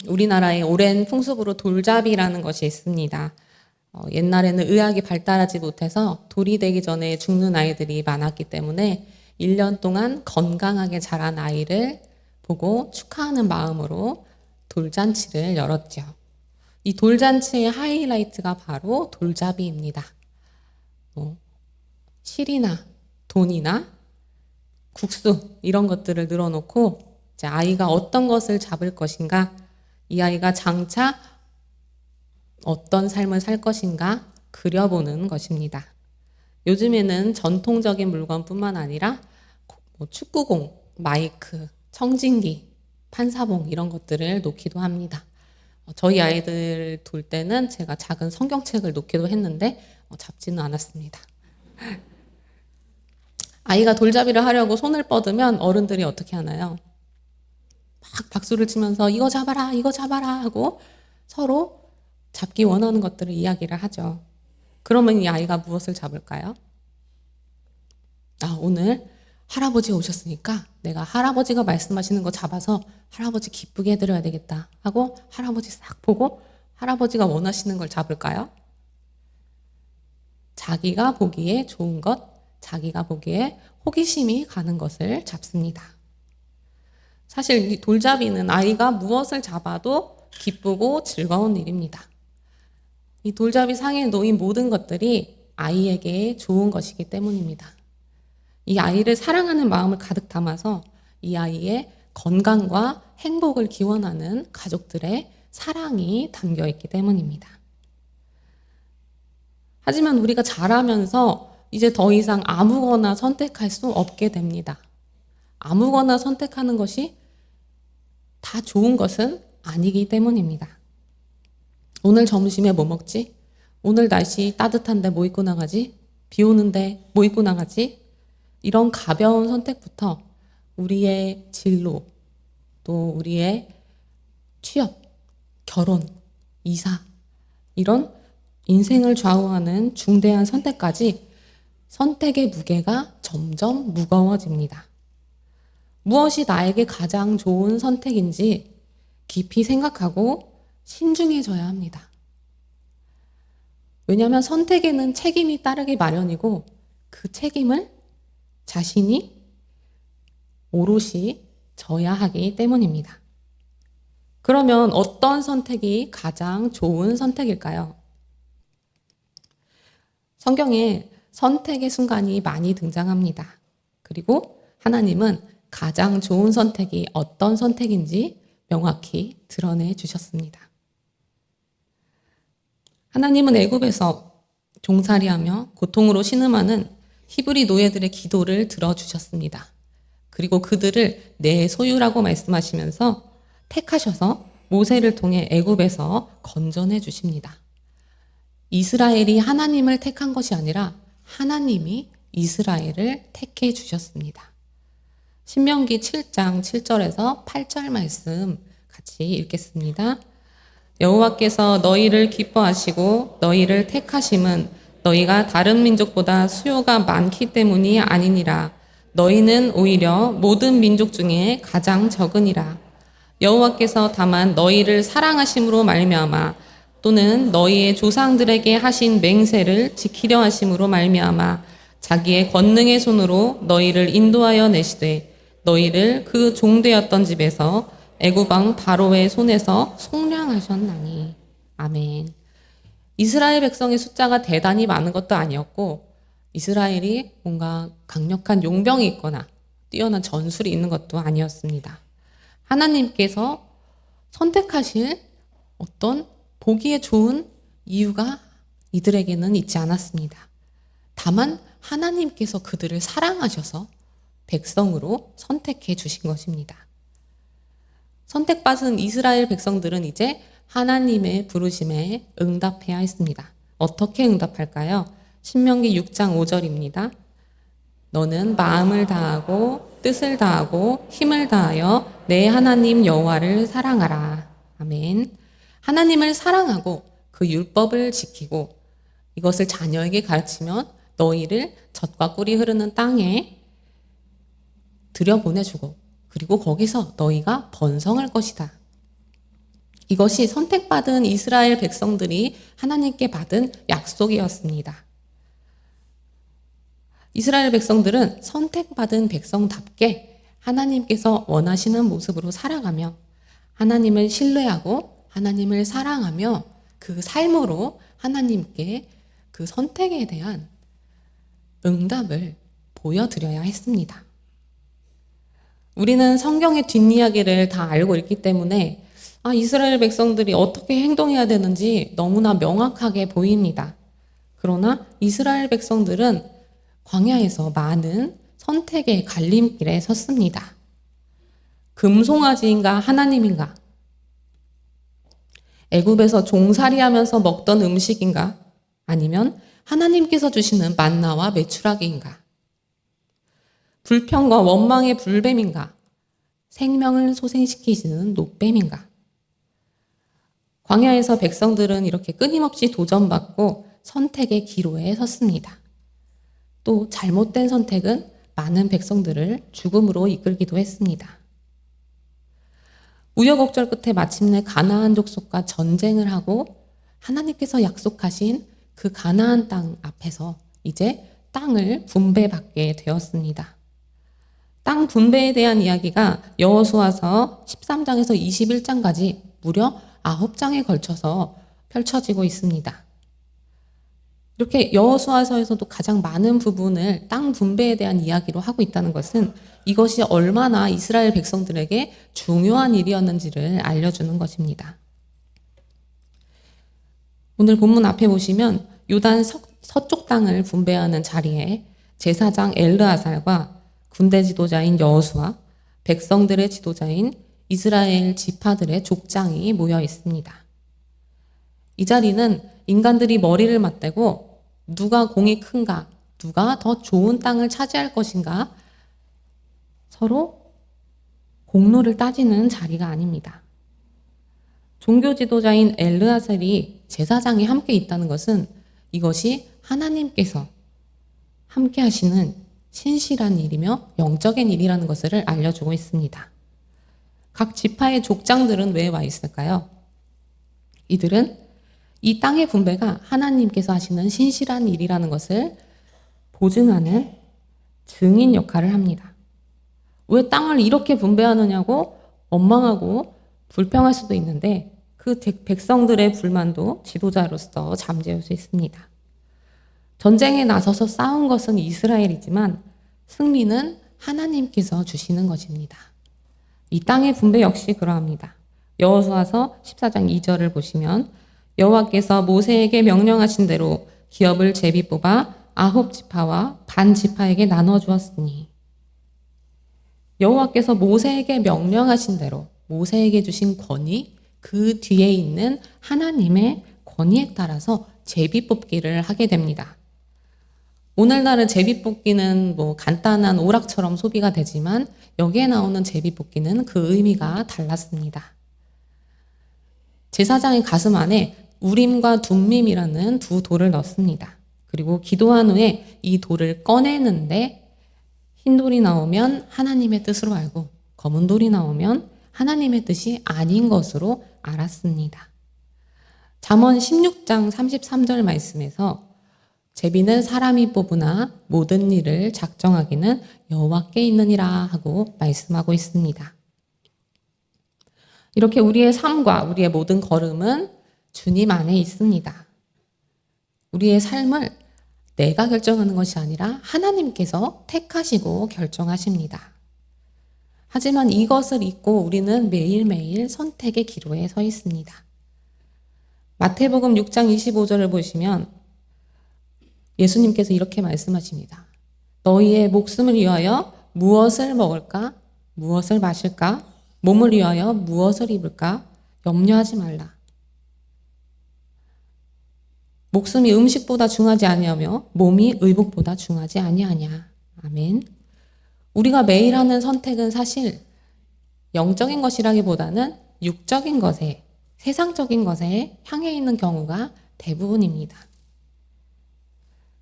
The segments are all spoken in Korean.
우리나라의 오랜 풍습으로 돌잡이라는 것이 있습니다. 옛날에는 의학이 발달하지 못해서 돌이 되기 전에 죽는 아이들이 많았기 때문에 1년 동안 건강하게 자란 아이를 보고 축하하는 마음으로 돌잔치를 열었죠. 이 돌잔치의 하이라이트가 바로 돌잡이입니다. 실이나 돈이나 국수 이런 것들을 늘어놓고 이제 아이가 어떤 것을 잡을 것인가, 이 아이가 장차 어떤 삶을 살 것인가 그려보는 것입니다. 요즘에는 전통적인 물건뿐만 아니라 축구공, 마이크, 청진기, 판사봉 이런 것들을 놓기도 합니다. 저희 아이들 돌 때는 제가 작은 성경책을 놓기도 했는데 잡지는 않았습니다. 아이가 돌잡이를 하려고 손을 뻗으면 어른들이 어떻게 하나요? 막 박수를 치면서 이거 잡아라, 이거 잡아라 하고 서로 잡기 원하는 것들을 이야기를 하죠. 그러면 이 아이가 무엇을 잡을까요? 오늘 할아버지가 오셨으니까 내가 할아버지가 말씀하시는 거 잡아서 할아버지 기쁘게 해드려야 되겠다 하고 할아버지 싹 보고 할아버지가 원하시는 걸 잡을까요? 자기가 보기에 좋은 것, 자기가 보기에 호기심이 가는 것을 잡습니다. 사실 이 돌잡이는 아이가 무엇을 잡아도 기쁘고 즐거운 일입니다. 이 돌잡이 상에 놓인 모든 것들이 아이에게 좋은 것이기 때문입니다. 이 아이를 사랑하는 마음을 가득 담아서 이 아이의 건강과 행복을 기원하는 가족들의 사랑이 담겨 있기 때문입니다. 하지만 우리가 자라면서 이제 더 이상 아무거나 선택할 수 없게 됩니다. 아무거나 선택하는 것이 다 좋은 것은 아니기 때문입니다. 오늘 점심에 뭐 먹지? 오늘 날씨 따뜻한데 뭐 입고 나가지? 비 오는데 뭐 입고 나가지? 이런 가벼운 선택부터 우리의 진로, 또 우리의 취업, 결혼, 이사, 이런 인생을 좌우하는 중대한 선택까지 선택의 무게가 점점 무거워집니다. 무엇이 나에게 가장 좋은 선택인지 깊이 생각하고 신중해져야 합니다. 왜냐하면 선택에는 책임이 따르기 마련이고 그 책임을 자신이 오롯이 져야 하기 때문입니다. 그러면 어떤 선택이 가장 좋은 선택일까요? 성경에 선택의 순간이 많이 등장합니다. 그리고 하나님은 가장 좋은 선택이 어떤 선택인지 명확히 드러내 주셨습니다. 하나님은 애굽에서 종살이하며 고통으로 신음하는 히브리 노예들의 기도를 들어주셨습니다. 그리고 그들을 내 소유라고 말씀하시면서 택하셔서 모세를 통해 애굽에서 건져내 주십니다. 이스라엘이 하나님을 택한 것이 아니라 하나님이 이스라엘을 택해 주셨습니다. 신명기 7장 7절에서 8절 말씀 같이 읽겠습니다. 여호와께서 너희를 기뻐하시고 너희를 택하심은 너희가 다른 민족보다 수요가 많기 때문이 아니니라. 너희는 오히려 모든 민족 중에 가장 적으니라. 여호와께서 다만 너희를 사랑하심으로 말미암아 또는 너희의 조상들에게 하신 맹세를 지키려 하심으로 말미암아 자기의 권능의 손으로 너희를 인도하여 내시되 너희를 그 종되었던 집에서 애굽 왕 바로의 손에서 속량하셨나니. 아멘. 이스라엘 백성의 숫자가 대단히 많은 것도 아니었고 이스라엘이 뭔가 강력한 용병이 있거나 뛰어난 전술이 있는 것도 아니었습니다. 하나님께서 선택하실 어떤 보기에 좋은 이유가 이들에게는 있지 않았습니다. 다만 하나님께서 그들을 사랑하셔서 백성으로 선택해 주신 것입니다. 선택받은 이스라엘 백성들은 이제 하나님의 부르심에 응답해야 했습니다. 어떻게 응답할까요? 신명기 6장 5절입니다. 너는 마음을 다하고 뜻을 다하고 힘을 다하여 내 하나님 여호와를 사랑하라. 아멘. 하나님을 사랑하고 그 율법을 지키고 이것을 자녀에게 가르치면 너희를 젖과 꿀이 흐르는 땅에 들여보내주고 그리고 거기서 너희가 번성할 것이다. 이것이 선택받은 이스라엘 백성들이 하나님께 받은 약속이었습니다. 이스라엘 백성들은 선택받은 백성답게 하나님께서 원하시는 모습으로 살아가며 하나님을 신뢰하고 하나님을 사랑하며 그 삶으로 하나님께 그 선택에 대한 응답을 보여드려야 했습니다. 우리는 성경의 뒷이야기를 다 알고 있기 때문에 이스라엘 백성들이 어떻게 행동해야 되는지 너무나 명확하게 보입니다. 그러나 이스라엘 백성들은 광야에서 많은 선택의 갈림길에 섰습니다. 금송아지인가 하나님인가? 애굽에서 종살이하면서 먹던 음식인가? 아니면 하나님께서 주시는 만나와 메추라기인가? 불평과 원망의 불뱀인가? 생명을 소생시키시는 노뱀인가? 광야에서 백성들은 이렇게 끊임없이 도전받고 선택의 기로에 섰습니다. 또 잘못된 선택은 많은 백성들을 죽음으로 이끌기도 했습니다. 우여곡절 끝에 마침내 가나안 족속과 전쟁을 하고 하나님께서 약속하신 그 가나안 땅 앞에서 이제 땅을 분배받게 되었습니다. 땅 분배에 대한 이야기가 여호수아서 13장에서 21장까지 무려 9장에 걸쳐서 펼쳐지고 있습니다. 이렇게 여호수아서에서도 가장 많은 부분을 땅 분배에 대한 이야기로 하고 있다는 것은 이것이 얼마나 이스라엘 백성들에게 중요한 일이었는지를 알려주는 것입니다. 오늘 본문 앞에 보시면 요단 서쪽 땅을 분배하는 자리에 제사장 엘르아살과 군대 지도자인 여호수아, 백성들의 지도자인 이스라엘 지파들의 족장이 모여 있습니다. 이 자리는 인간들이 머리를 맞대고 누가 공이 큰가, 누가 더 좋은 땅을 차지할 것인가 서로 공로를 따지는 자리가 아닙니다. 종교 지도자인 엘르아살이 제사장이 함께 있다는 것은 이것이 하나님께서 함께 하시는 신실한 일이며 영적인 일이라는 것을 알려주고 있습니다. 각 지파의 족장들은 왜 와 있을까요? 이들은 이 땅의 분배가 하나님께서 하시는 신실한 일이라는 것을 보증하는 증인 역할을 합니다. 왜 땅을 이렇게 분배하느냐고 원망하고 불평할 수도 있는데 그 백성들의 불만도 지도자로서 잠재울 수 있습니다. 전쟁에 나서서 싸운 것은 이스라엘이지만 승리는 하나님께서 주시는 것입니다. 이 땅의 분배 역시 그러합니다. 여호수아서 14장 2절을 보시면 여호와께서 모세에게 명령하신 대로 기업을 제비 뽑아 9지파와 반 지파에게 나눠 주었으니 여호와께서 모세에게 명령하신 대로 모세에게 주신 권위 그 뒤에 있는 하나님의 권위에 따라서 제비 뽑기를 하게 됩니다. 오늘날은 제비 뽑기는 간단한 오락처럼 소비가 되지만 여기에 나오는 제비 뽑기는 그 의미가 달랐습니다. 제사장의 가슴 안에 우림과 둠밈이라는 두 돌을 넣습니다. 그리고 기도한 후에 이 돌을 꺼내는데 흰 돌이 나오면 하나님의 뜻으로 알고 검은 돌이 나오면 하나님의 뜻이 아닌 것으로 알았습니다. 잠언 16장 33절 말씀에서 제비는 사람이 뽑으나 모든 일을 작정하기는 여호와께 있느니라 하고 말씀하고 있습니다. 이렇게 우리의 삶과 우리의 모든 걸음은 주님 안에 있습니다. 우리의 삶을 내가 결정하는 것이 아니라 하나님께서 택하시고 결정하십니다. 하지만 이것을 잊고 우리는 매일매일 선택의 기로에 서 있습니다. 마태복음 6장 25절을 보시면 예수님께서 이렇게 말씀하십니다. 너희의 목숨을 위하여 무엇을 먹을까? 무엇을 마실까? 몸을 위하여 무엇을 입을까? 염려하지 말라. 목숨이 음식보다 중하지 아니하며 몸이 의복보다 중하지 아니하냐. 아멘. 우리가 매일 하는 선택은 사실 영적인 것이라기보다는 육적인 것에, 세상적인 것에 향해 있는 경우가 대부분입니다.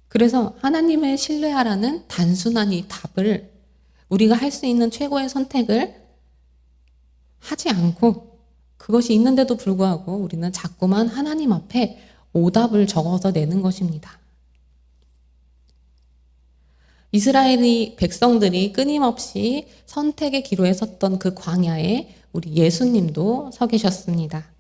그래서 하나님을 신뢰하라는 단순한 이 답을 우리가 할 수 있는 최고의 선택을 하지 않고 그것이 있는데도 불구하고 우리는 자꾸만 하나님 앞에 오답을 적어서 내는 것입니다. 이스라엘의 백성들이 끊임없이 선택의 기로에 섰던 그 광야에 우리 예수님도 서 계셨습니다.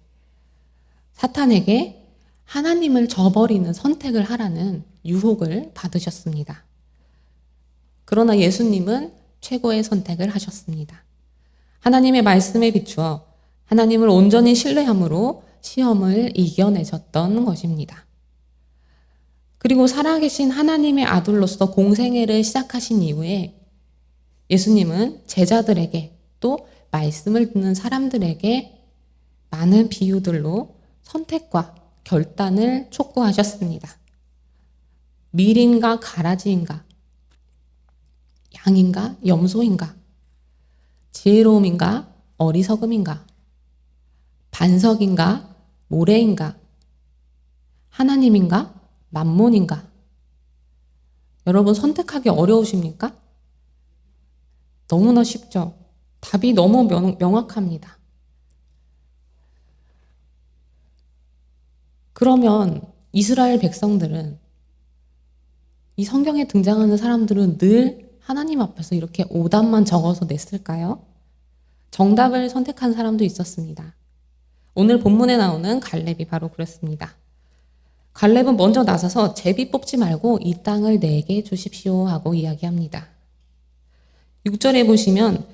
사탄에게 하나님을 저버리는 선택을 하라는 유혹을 받으셨습니다. 그러나 예수님은 최고의 선택을 하셨습니다. 하나님의 말씀에 비추어 하나님을 온전히 신뢰함으로 시험을 이겨내셨던 것입니다. 그리고 살아계신 하나님의 아들로서 공생애를 시작하신 이후에 예수님은 제자들에게 또 말씀을 듣는 사람들에게 많은 비유들로 선택과 결단을 촉구하셨습니다. 밀인가 가라지인가, 양인가 염소인가, 지혜로움인가 어리석음인가, 반석인가 모래인가, 하나님인가 만몬인가. 여러분 선택하기 어려우십니까? 너무나 쉽죠. 답이 너무 명확합니다. 그러면 이스라엘 백성들은, 이 성경에 등장하는 사람들은 늘 하나님 앞에서 이렇게 오답만 적어서 냈을까요? 정답을 선택한 사람도 있었습니다. 오늘 본문에 나오는 갈렙이 바로 그렇습니다. 갈렙은 먼저 나서서 제비 뽑지 말고 이 땅을 내게 주십시오 하고 이야기합니다. 6절에 보시면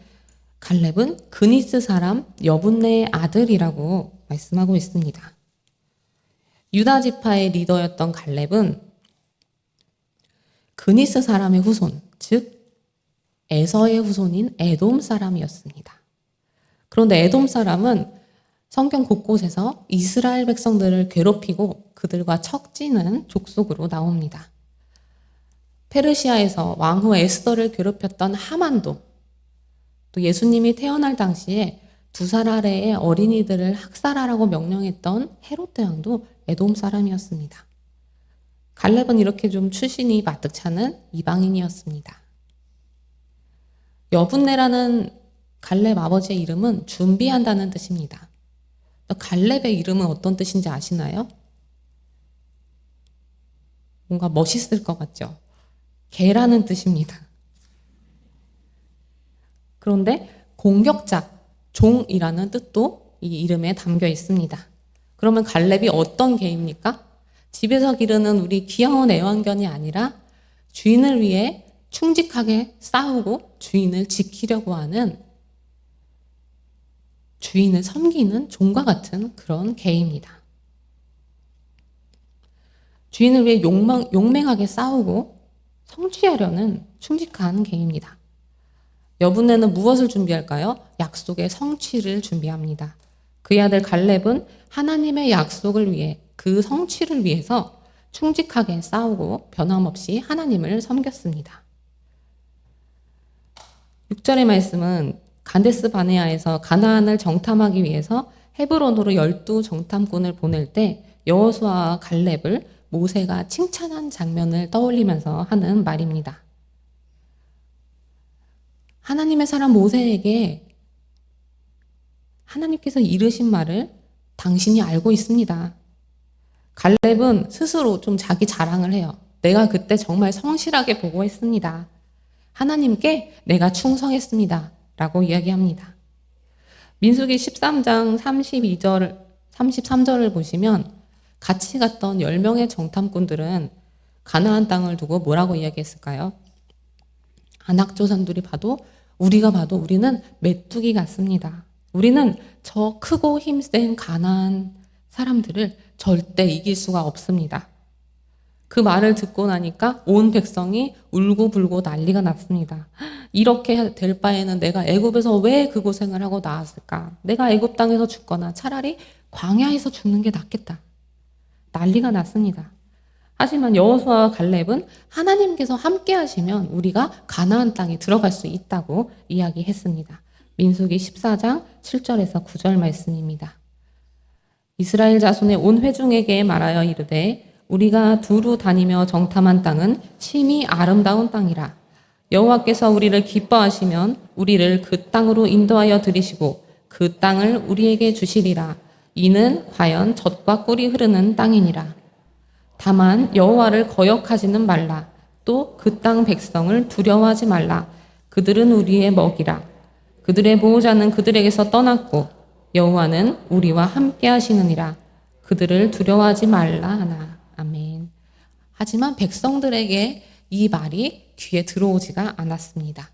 갈렙은 그니스 사람 여분네의 아들이라고 말씀하고 있습니다. 유다 지파의 리더였던 갈렙은 그니스 사람의 후손, 즉 에서의 후손인 에돔 사람이었습니다. 그런데 에돔 사람은 성경 곳곳에서 이스라엘 백성들을 괴롭히고 그들과 척지는 족속으로 나옵니다. 페르시아에서 왕후 에스더를 괴롭혔던 하만도, 또 예수님이 태어날 당시에 2살 아래의 어린이들을 학살하라고 명령했던 헤롯 대왕도 에돔 사람이었습니다. 갈렙은 이렇게 좀 출신이 마뜩찮은 이방인이었습니다. 여분네라는 갈렙 아버지의 이름은 준비한다는 뜻입니다. 갈렙의 이름은 어떤 뜻인지 아시나요? 뭔가 멋있을 것 같죠? 개라는 뜻입니다. 그런데 공격자, 종이라는 뜻도 이 이름에 담겨 있습니다. 그러면 갈렙이 어떤 개입니까? 집에서 기르는 우리 귀여운 애완견이 아니라 주인을 위해 충직하게 싸우고 주인을 지키려고 하는, 주인을 섬기는 종과 같은 그런 개입니다. 주인을 위해 용맹하게 싸우고 성취하려는 충직한 개입니다. 여분네는 무엇을 준비할까요? 약속의 성취를 준비합니다. 그의 아들 갈렙은 하나님의 약속을 위해, 그 성취를 위해서 충직하게 싸우고 변함없이 하나님을 섬겼습니다. 6절의 말씀은 간데스 바네아에서 가나안을 정탐하기 위해서 헤브론으로 12 정탐꾼을 보낼 때 여호수아와 갈렙을 모세가 칭찬한 장면을 떠올리면서 하는 말입니다. 하나님의 사람 모세에게 하나님께서 이르신 말을 당신이 알고 있습니다. 갈렙은 스스로 좀 자기 자랑을 해요. 내가 그때 정말 성실하게 보고했습니다. 하나님께 내가 충성했습니다. 라고 이야기합니다. 민수기 13장 32절, 33절을 보시면 같이 갔던 10명의 정탐꾼들은 가나안 땅을 두고 뭐라고 이야기했을까요? 아낙 조상들이 봐도, 우리가 봐도 우리는 메뚜기 같습니다. 우리는 저 크고 힘센 가나안 사람들을 절대 이길 수가 없습니다. 그 말을 듣고 나니까 온 백성이 울고불고 난리가 났습니다. 이렇게 될 바에는 내가 애굽에서 왜 그 고생을 하고 나왔을까? 내가 애굽 땅에서 죽거나 차라리 광야에서 죽는 게 낫겠다. 난리가 났습니다. 하지만 여호수아와 갈렙은 하나님께서 함께 하시면 우리가 가나안 땅에 들어갈 수 있다고 이야기했습니다. 민수기 14장 7절에서 9절 말씀입니다. 이스라엘 자손의 온 회중에게 말하여 이르되 우리가 두루 다니며 정탐한 땅은 심히 아름다운 땅이라. 여호와께서 우리를 기뻐하시면 우리를 그 땅으로 인도하여 들이시고 그 땅을 우리에게 주시리라. 이는 과연 젖과 꿀이 흐르는 땅이니라. 다만 여호와를 거역하지는 말라. 또 그 땅 백성을 두려워하지 말라. 그들은 우리의 먹이라. 그들의 보호자는 그들에게서 떠났고 여호와는 우리와 함께 하시느니라. 그들을 두려워하지 말라 하나. 아멘. 하지만 백성들에게 이 말이 귀에 들어오지가 않았습니다.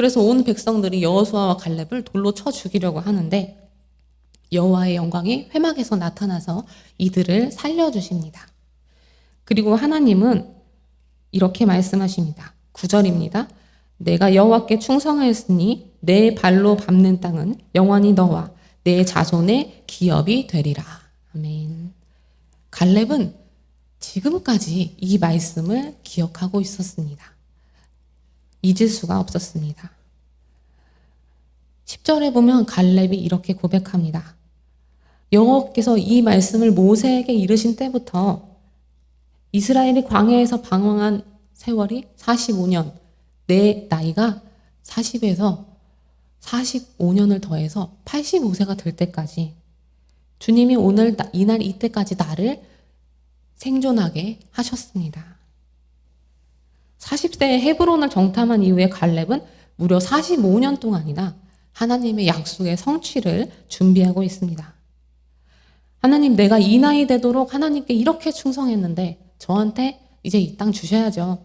그래서 온 백성들이 여호수아와 갈렙을 돌로 쳐 죽이려고 하는데 여호와의 영광이 회막에서 나타나서 이들을 살려주십니다. 그리고 하나님은 이렇게 말씀하십니다. 9절입니다. 내가 여호와께 충성하였으니 내 발로 밟는 땅은 영원히 너와 내 자손의 기업이 되리라. 아멘. 갈렙은 지금까지 이 말씀을 기억하고 있었습니다. 잊을 수가 없었습니다. 10절에 보면 갈렙이 이렇게 고백합니다. 여호와께서 이 말씀을 모세에게 이르신 때부터 이스라엘이 광야에서 방황한 세월이 45년, 내 나이가 40에서 45년을 더해서 85세가 될 때까지 주님이 오늘 이날 이때까지 나를 생존하게 하셨습니다. 40세에 헤브론을 정탐한 이후에 갈렙은 무려 45년 동안이나 하나님의 약속의 성취를 준비하고 있습니다. 하나님, 내가 이 나이 되도록 하나님께 이렇게 충성했는데 저한테 이제 이 땅 주셔야죠.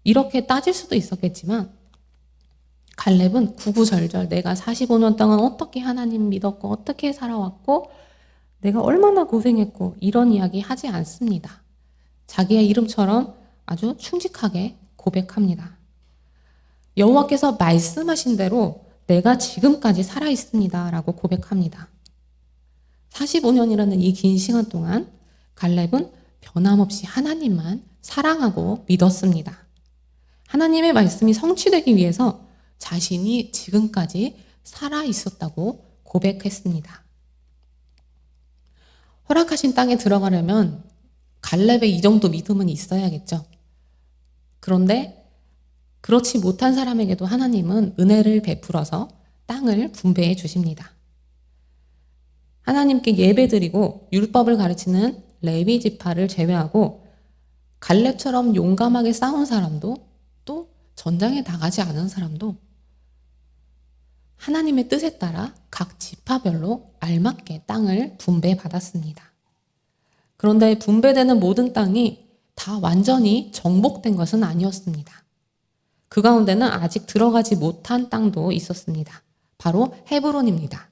이렇게 따질 수도 있었겠지만 갈렙은 구구절절 내가 45년 동안 어떻게 하나님 믿었고 어떻게 살아왔고 내가 얼마나 고생했고 이런 이야기 하지 않습니다. 자기의 이름처럼 아주 충직하게 고백합니다. 여호와께서 말씀하신 대로 내가 지금까지 살아 있습니다 라고 고백합니다. 45년이라는 이 긴 시간 동안 갈렙은 변함없이 하나님만 사랑하고 믿었습니다. 하나님의 말씀이 성취되기 위해서 자신이 지금까지 살아 있었다고 고백했습니다. 허락하신 땅에 들어가려면 갈렙의 이 정도 믿음은 있어야겠죠. 그런데 그렇지 못한 사람에게도 하나님은 은혜를 베풀어서 땅을 분배해 주십니다. 하나님께 예배드리고 율법을 가르치는 레위 지파를 제외하고 갈렙처럼 용감하게 싸운 사람도 또 전장에 나가지 않은 사람도 하나님의 뜻에 따라 각 지파별로 알맞게 땅을 분배받았습니다. 그런데 분배되는 모든 땅이 다 완전히 정복된 것은 아니었습니다. 그 가운데는 아직 들어가지 못한 땅도 있었습니다. 바로 헤브론입니다.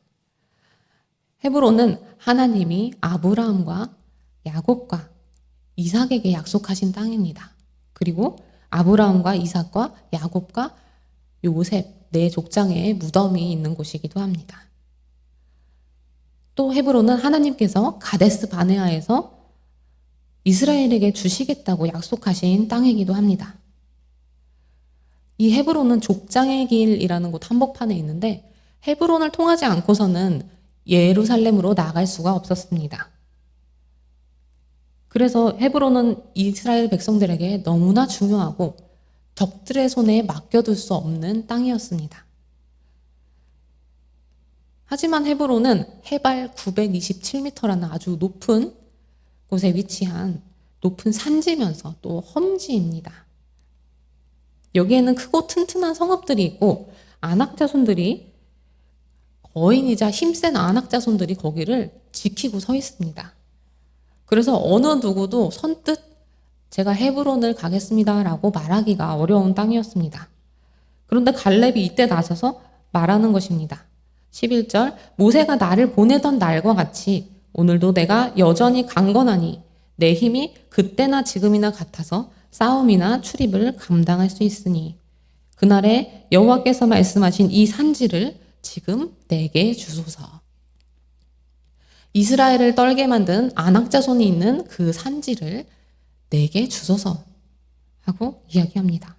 헤브론은 하나님이 아브라함과 야곱과 이삭에게 약속하신 땅입니다. 그리고 아브라함과 이삭과 야곱과 요셉 네 족장의 무덤이 있는 곳이기도 합니다. 또 헤브론은 하나님께서 가데스 바네아에서 이스라엘에게 주시겠다고 약속하신 땅이기도 합니다. 이 헤브론은 족장의 길이라는 곳 한복판에 있는데 헤브론을 통하지 않고서는 예루살렘으로 나갈 수가 없었습니다. 그래서 헤브론은 이스라엘 백성들에게 너무나 중요하고 적들의 손에 맡겨둘 수 없는 땅이었습니다. 하지만 헤브론은 해발 927m라는 아주 높은 곳에 위치한 높은 산지면서 또 험지입니다. 여기에는 크고 튼튼한 성읍들이 있고 아낙 자손들이 거인이자 힘센 아낙 자손들이 거기를 지키고 서 있습니다. 그래서 어느 누구도 선뜻 제가 헤브론을 가겠습니다 라고 말하기가 어려운 땅이었습니다. 그런데 갈렙이 이때 나서서 말하는 것입니다. 11절 모세가 나를 보내던 날과 같이 오늘도 내가 여전히 강건하니 내 힘이 그때나 지금이나 같아서 싸움이나 출입을 감당할 수 있으니 그날에 여호와께서 말씀하신 이 산지를 지금 내게 주소서. 이스라엘을 떨게 만든 아낙 자손이 있는 그 산지를 내게 주소서 하고 이야기합니다.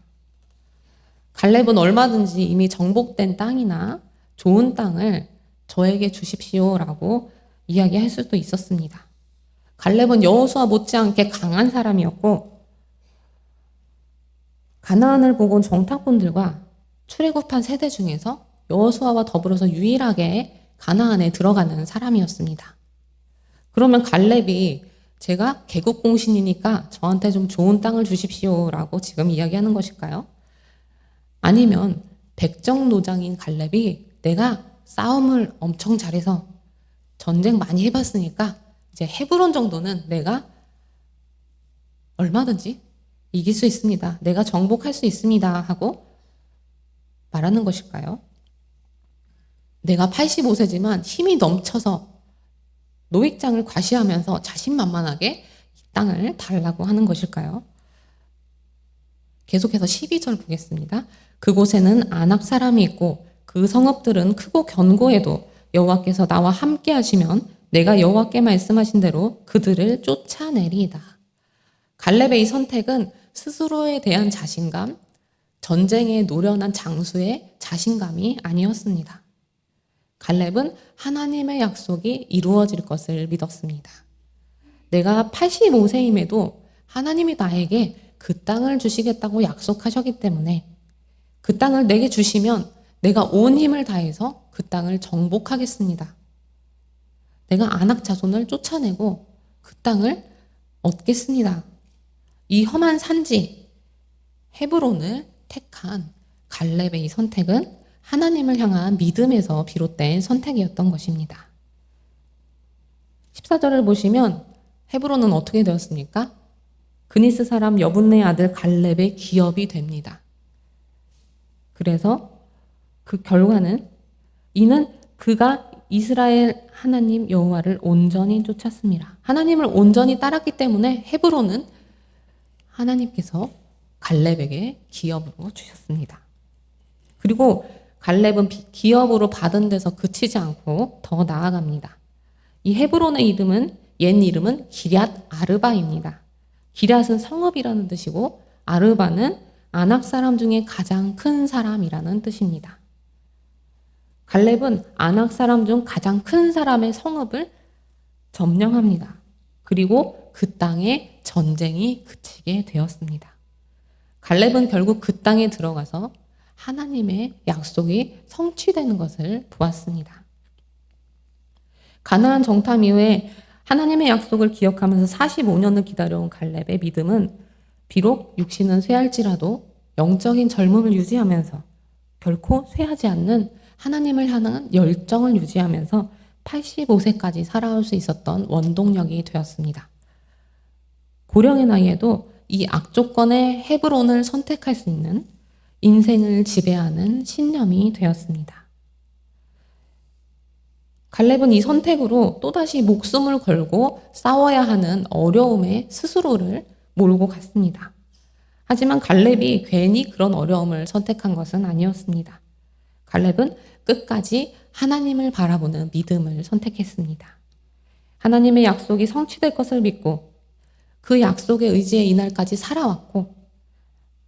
갈렙은 얼마든지 이미 정복된 땅이나 좋은 땅을 저에게 주십시오라고 이야기할 수도 있었습니다. 갈렙은 여호수아 못지않게 강한 사람이었고 가나안을 보고 온 정탐꾼들과 출애굽한 세대 중에서 여호수아와 더불어서 유일하게 가나안에 들어가는 사람이었습니다. 그러면 갈렙이 제가 개국공신이니까 저한테 좀 좋은 땅을 주십시오라고 지금 이야기하는 것일까요? 아니면 백정노장인 갈렙이 내가 싸움을 엄청 잘해서 전쟁 많이 해봤으니까 이제 헤브론 정도는 내가 얼마든지 이길 수 있습니다. 내가 정복할 수 있습니다. 하고 말하는 것일까요? 내가 85세지만 힘이 넘쳐서 노획장을 과시하면서 자신만만하게 이 땅을 달라고 하는 것일까요? 계속해서 12절 보겠습니다. 그곳에는 아낙 사람이 있고 그 성읍들은 크고 견고해도 여호와께서 나와 함께 하시면 내가 여호와께 말씀하신 대로 그들을 쫓아내리이다. 갈렙의 이 선택은 스스로에 대한 자신감, 전쟁에 노련한 장수의 자신감이 아니었습니다. 갈렙은 하나님의 약속이 이루어질 것을 믿었습니다. 내가 85세임에도 하나님이 나에게 그 땅을 주시겠다고 약속하셨기 때문에 그 땅을 내게 주시면 내가 온 힘을 다해서 그 땅을 정복하겠습니다. 내가 아낙 자손을 쫓아내고 그 땅을 얻겠습니다. 이 험한 산지 헤브론을 택한 갈렙의 이 선택은 하나님을 향한 믿음에서 비롯된 선택이었던 것입니다. 14절을 보시면 헤브론은 어떻게 되었습니까? 그니스 사람 여분네의 아들 갈렙의 기업이 됩니다. 그래서 그 결과는 이는 그가 이스라엘 하나님 여호와를 온전히 쫓았습니다. 하나님을 온전히 따랐기 때문에 헤브론은 하나님께서 갈렙에게 기업으로 주셨습니다. 그리고 갈렙은 기업으로 받은 데서 그치지 않고 더 나아갑니다. 이 헤브론의 이름은 옛 이름은 기럇 아르바입니다. 기럇은 성읍이라는 뜻이고 아르바는 아낙 사람 중에 가장 큰 사람이라는 뜻입니다. 갈렙은 아낙 사람 중 가장 큰 사람의 성읍을 점령합니다. 그리고 그 땅에 전쟁이 그치게 되었습니다. 갈렙은 결국 그 땅에 들어가서 하나님의 약속이 성취되는 것을 보았습니다. 가나안 정탐 이후에 하나님의 약속을 기억하면서 45년을 기다려온 갈렙의 믿음은 비록 육신은 쇠할지라도 영적인 젊음을 유지하면서 결코 쇠하지 않는 하나님을 향한 열정을 유지하면서 85세까지 살아올 수 있었던 원동력이 되었습니다. 고령의 나이에도 이 악조건의 헤브론을 선택할 수 있는 인생을 지배하는 신념이 되었습니다. 갈렙은 이 선택으로 또다시 목숨을 걸고 싸워야 하는 어려움에 스스로를 몰고 갔습니다. 하지만 갈렙이 괜히 그런 어려움을 선택한 것은 아니었습니다. 갈렙은 끝까지 하나님을 바라보는 믿음을 선택했습니다. 하나님의 약속이 성취될 것을 믿고 그 약속의 의지에 이날까지 살아왔고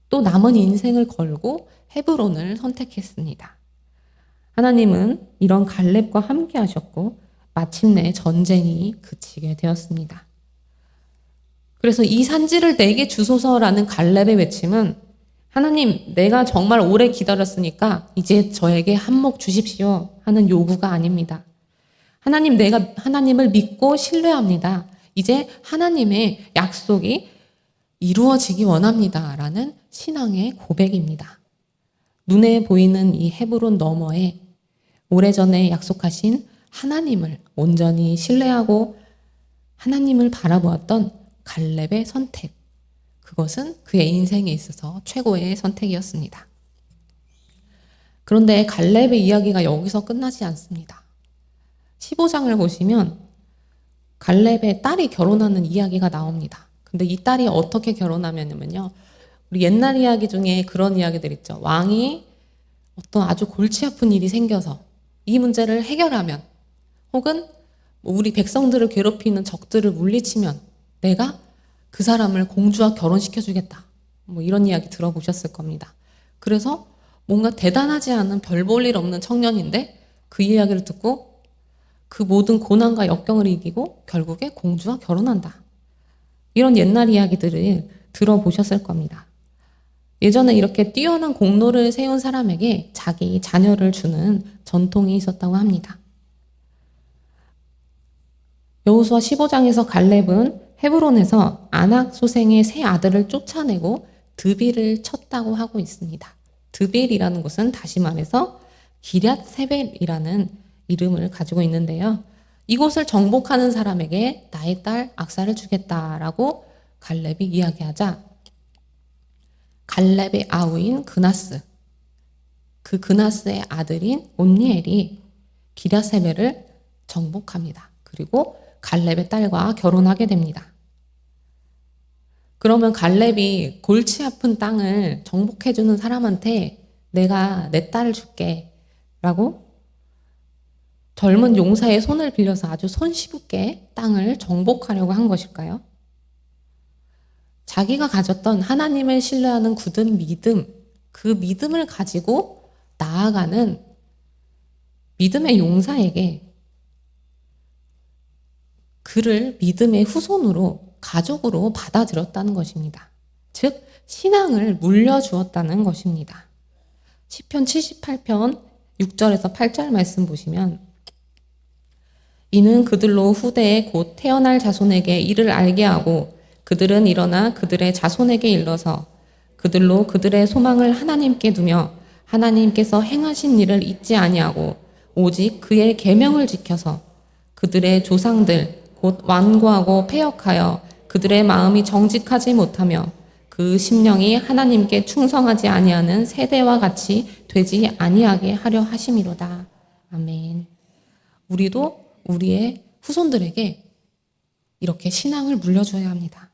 또 남은 인생을 걸고 헤브론을 선택했습니다. 하나님은 이런 갈렙과 함께 하셨고 마침내 전쟁이 그치게 되었습니다. 그래서 이 산지를 내게 주소서라는 갈렙의 외침은 하나님, 내가 정말 오래 기다렸으니까 이제 저에게 한몫 주십시오 하는 요구가 아닙니다. 하나님, 내가 하나님을 믿고 신뢰합니다. 이제 하나님의 약속이 이루어지기 원합니다 라는 신앙의 고백입니다. 눈에 보이는 이 헤브론 너머에 오래전에 약속하신 하나님을 온전히 신뢰하고 하나님을 바라보았던 갈렙의 선택, 그것은 그의 인생에 있어서 최고의 선택이었습니다. 그런데 갈렙의 이야기가 여기서 끝나지 않습니다. 15장을 보시면 갈렙의 딸이 결혼하는 이야기가 나옵니다. 근데 이 딸이 어떻게 결혼하면요, 우리 옛날 이야기 중에 그런 이야기들 있죠. 왕이 어떤 아주 골치 아픈 일이 생겨서 이 문제를 해결하면, 혹은 우리 백성들을 괴롭히는 적들을 물리치면 내가 그 사람을 공주와 결혼시켜주겠다. 이런 이야기 들어보셨을 겁니다. 그래서 뭔가 대단하지 않은 별 볼 일 없는 청년인데 그 이야기를 듣고 그 모든 고난과 역경을 이기고 결국에 공주와 결혼한다. 이런 옛날 이야기들을 들어보셨을 겁니다. 예전에 이렇게 뛰어난 공로를 세운 사람에게 자기 자녀를 주는 전통이 있었다고 합니다. 여호수아 15장에서 갈렙은 헤브론에서 아낙 소생의 세 아들을 쫓아내고 드빌을 쳤다고 하고 있습니다. 드빌이라는 곳은 다시 말해서 기럇 세벨이라는 이름을 가지고 있는데요. 이곳을 정복하는 사람에게 나의 딸 악사를 주겠다라고 갈렙이 이야기하자 갈렙의 아우인 그나스, 그 그나스의 아들인 온니엘이 기럇 세벨을 정복합니다. 그리고 갈렙의 딸과 결혼하게 됩니다. 그러면 갈렙이 골치 아픈 땅을 정복해주는 사람한테 내가 내 딸을 줄게 라고 젊은 용사의 손을 빌려서 아주 손쉽게 땅을 정복하려고 한 것일까요? 자기가 가졌던 하나님을 신뢰하는 굳은 믿음, 그 믿음을 가지고 나아가는 믿음의 용사에게 그를 믿음의 후손으로 가족으로 받아들였다는 것입니다. 즉 신앙을 물려주었다는 것입니다. 시편 78편 6절에서 8절 말씀 보시면 이는 그들로 후대에 곧 태어날 자손에게 이를 알게 하고 그들은 일어나 그들의 자손에게 일러서 그들로 그들의 소망을 하나님께 두며 하나님께서 행하신 일을 잊지 아니하고 오직 그의 계명을 지켜서 그들의 조상들 곧 완고하고 패역하여 그들의 마음이 정직하지 못하며 그 심령이 하나님께 충성하지 아니하는 세대와 같이 되지 아니하게 하려 하심이로다. 아멘. 우리도 우리의 후손들에게 이렇게 신앙을 물려줘야 합니다.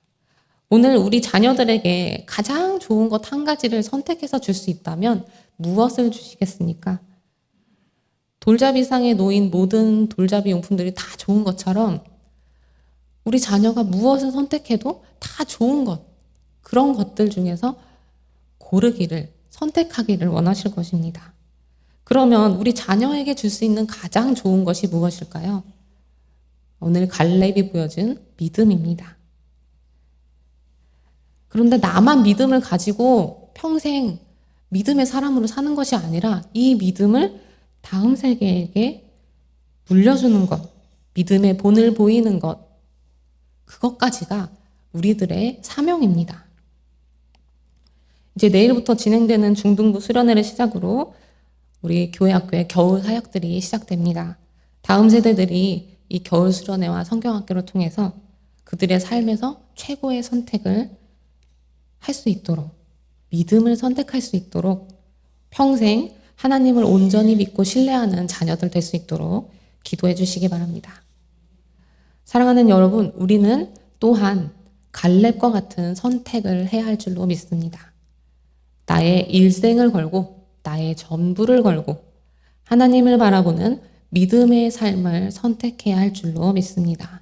오늘 우리 자녀들에게 가장 좋은 것 한 가지를 선택해서 줄 수 있다면 무엇을 주시겠습니까? 돌잡이상에 놓인 모든 돌잡이 용품들이 다 좋은 것처럼 우리 자녀가 무엇을 선택해도 다 좋은 것, 그런 것들 중에서 고르기를, 선택하기를 원하실 것입니다. 그러면 우리 자녀에게 줄 수 있는 가장 좋은 것이 무엇일까요? 오늘 갈렙이 보여준 믿음입니다. 그런데 나만 믿음을 가지고 평생 믿음의 사람으로 사는 것이 아니라 이 믿음을 다음 세대에게 물려주는 것, 믿음의 본을 보이는 것, 그것까지가 우리들의 사명입니다. 이제 내일부터 진행되는 중등부 수련회를 시작으로 우리 교회 학교의 겨울 사역들이 시작됩니다. 다음 세대들이 이 겨울 수련회와 성경학교를 통해서 그들의 삶에서 최고의 선택을 할 수 있도록, 믿음을 선택할 수 있도록 평생 하나님을 온전히 믿고 신뢰하는 자녀들 될 수 있도록 기도해 주시기 바랍니다. 사랑하는 여러분, 우리는 또한 갈렙과 같은 선택을 해야 할 줄로 믿습니다. 나의 일생을 걸고 나의 전부를 걸고 하나님을 바라보는 믿음의 삶을 선택해야 할 줄로 믿습니다.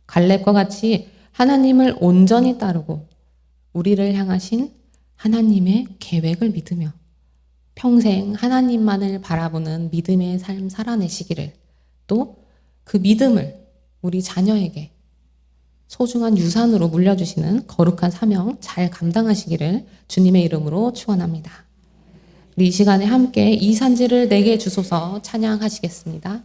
갈렙과 같이 하나님을 온전히 따르고 우리를 향하신 하나님의 계획을 믿으며 평생 하나님만을 바라보는 믿음의 삶 살아내시기를, 또 그 믿음을 우리 자녀에게 소중한 유산으로 물려주시는 거룩한 사명 잘 감당하시기를 주님의 이름으로 축원합니다. 우리 이 시간에 함께 이 산지를 내게 주소서 찬양하시겠습니다.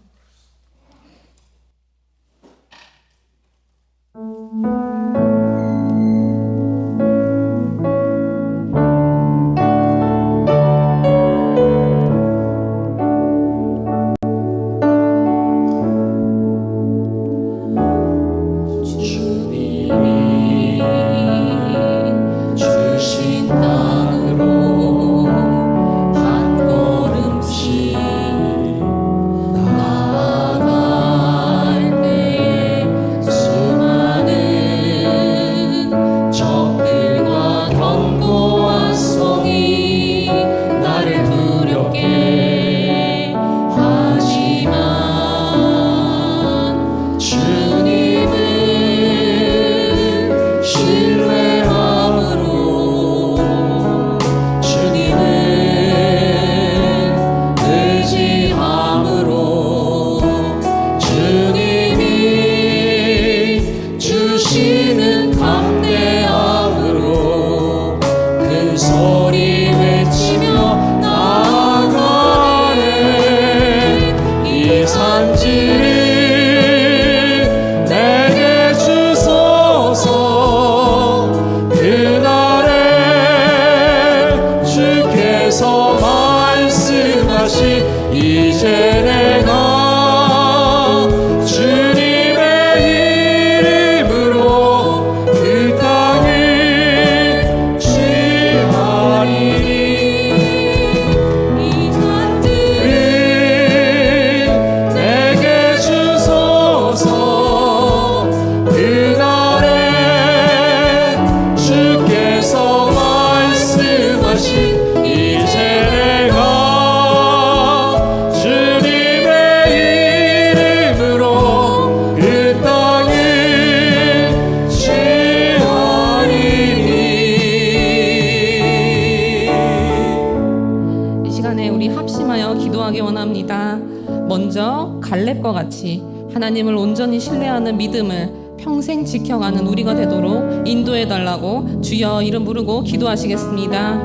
땅으로 한 걸음씩 갈렙과 같이 하나님을 온전히 신뢰하는 믿음을 평생 지켜가는 우리가 되도록 인도해 달라고 주여 이름 부르고 기도하시겠습니다.